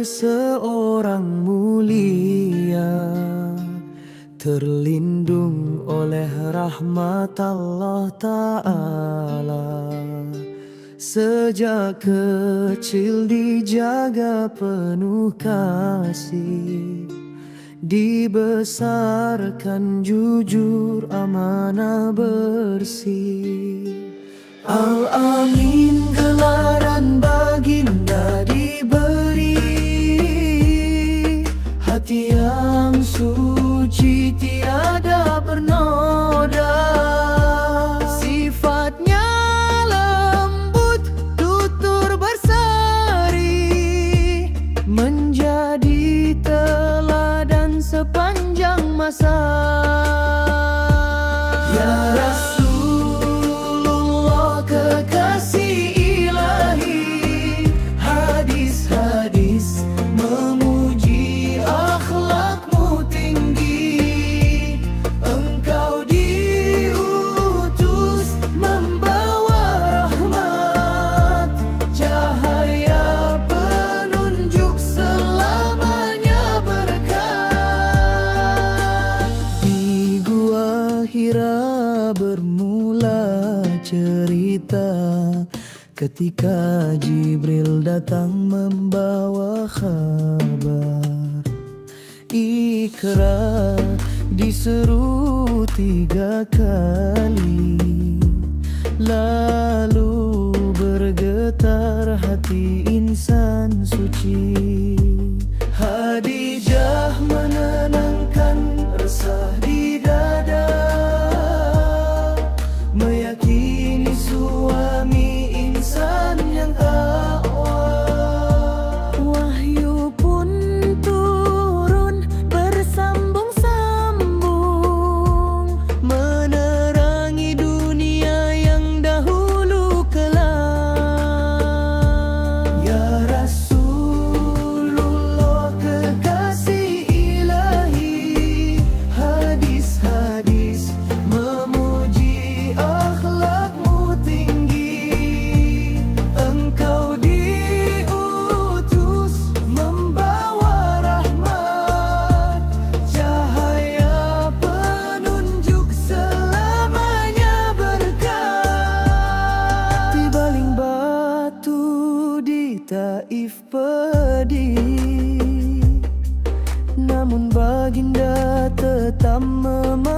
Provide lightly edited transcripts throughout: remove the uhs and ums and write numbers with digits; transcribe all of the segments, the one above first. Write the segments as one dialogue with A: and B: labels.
A: seseorang mulia, terlindung oleh rahmat Allah Ta'ala. Sejak kecil dijaga penuh kasih, dibesarkan jujur, amanah, bersih. Al-Amin gelaran baginda diberi, hati yang suci tiada bernoda. Sifatnya lembut, tutur berseri, menjadi teladan sepanjang masa. Ya Rasulullah kekasih ilahi, hadis-hadis memuji akhlakmu tinggi. Engkau diutus membawa rahmat, cahaya penunjuk selamanya berkat. Di Gua Hira bermula cerita ketika Jibril datang membawa kabar. Iqra diseru 3 kali, lalu bergetar hati insan suci. Khadijah menenangkan resah di dada, meyakini suami insan yang takwa. Wahyu pun turun bersambung-sambung, menerangi dunia yang dahulu kelam. Ya Rasulullah kekasih ilahi, hadis-hadis memuji akhlakmu tinggi. Engkau diutus membawa rahmat, cahaya penunjuk selamanya berkat. Tibaling batu di Taif pedih, namun baginda tetap memaafkan.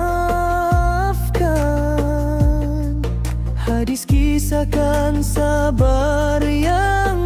A: Hadis kisahkan sabar yang